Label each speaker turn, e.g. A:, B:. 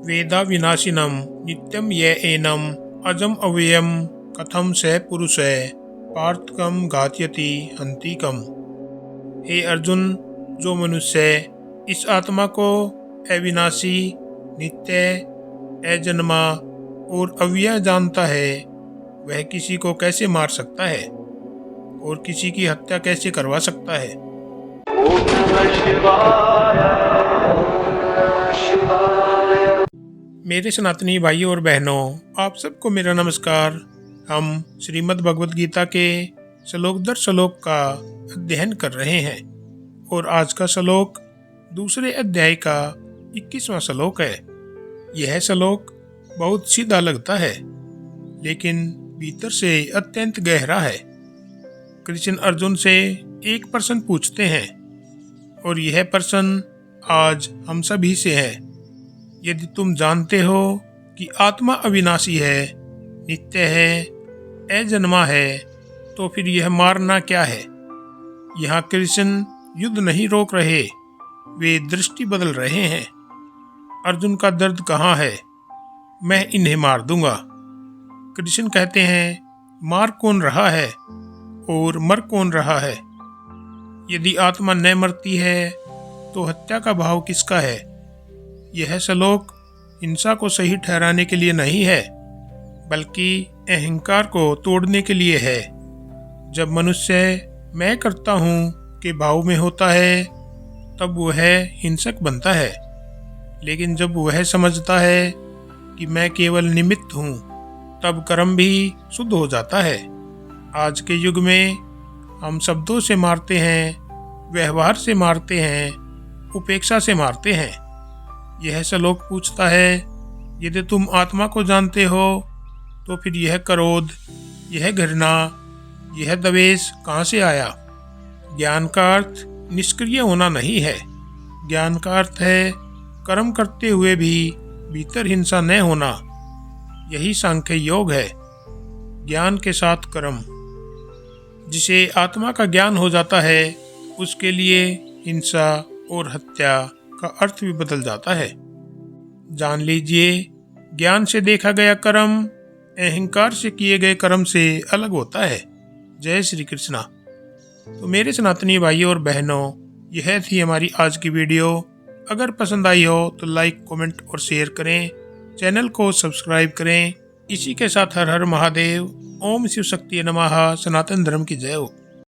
A: वेदा विनाशिनम नित्यम ये एनम अजम अव्ययम कथम स पुरुष पार्थकम घातयति हंतिकम। हे अर्जुन, जो मनुष्य इस आत्मा को अविनाशी, नित्य, अजन्मा और अव्यय जानता है, वह किसी को कैसे मार सकता है और किसी की हत्या कैसे करवा सकता है। मेरे सनातनी भाइयों और बहनों, आप सबको मेरा नमस्कार। हम श्रीमद् भगवद गीता के श्लोक दर श्लोक का अध्ययन कर रहे हैं और आज का श्लोक दूसरे अध्याय का 21वां श्लोक है। यह श्लोक बहुत सीधा लगता है, लेकिन भीतर से अत्यंत गहरा है। कृष्ण अर्जुन से एक प्रश्न पूछते हैं और यह प्रश्न आज हम सभी से है। यदि तुम जानते हो कि आत्मा अविनाशी है, नित्य है, अजन्मा है, तो फिर यह मारना क्या है। यहाँ कृष्ण युद्ध नहीं रोक रहे, वे दृष्टि बदल रहे हैं। अर्जुन का दर्द कहाँ है? मैं इन्हें मार दूंगा। कृष्ण कहते हैं, मार कौन रहा है और मर कौन रहा है? यदि आत्मा न मरती है तो हत्या का भाव किसका है? यह श्लोक हिंसा को सही ठहराने के लिए नहीं है, बल्कि अहंकार को तोड़ने के लिए है। जब मनुष्य मैं करता हूँ के भाव में होता है, तब वह हिंसक बनता है। लेकिन जब वह समझता है कि मैं केवल निमित्त हूँ, तब कर्म भी शुद्ध हो जाता है। आज के युग में हम शब्दों से मारते हैं, व्यवहार से मारते हैं, उपेक्षा से मारते हैं। यह श्लोक पूछता है, यदि तुम आत्मा को जानते हो तो फिर यह क्रोध, यह घृणा, यह द्वेष कहाँ से आया? ज्ञान का अर्थ निष्क्रिय होना नहीं है। ज्ञान का अर्थ है कर्म करते हुए भी भीतर हिंसा न होना। यही सांख्य योग है, ज्ञान के साथ कर्म। जिसे आत्मा का ज्ञान हो जाता है, उसके लिए हिंसा और हत्या का अर्थ भी बदल जाता है। जान लीजिए, ज्ञान से देखा गया कर्म अहंकार से किए गए कर्म से अलग होता है। जय श्री कृष्णा। तो मेरे सनातनी भाइयों और बहनों, यह थी हमारी आज की वीडियो। अगर पसंद आई हो तो लाइक, कमेंट और शेयर करें। चैनल को सब्सक्राइब करें। इसी के साथ हर हर महादेव। ओम शिव शक्ति नमः। सनातन धर्म की जय हो।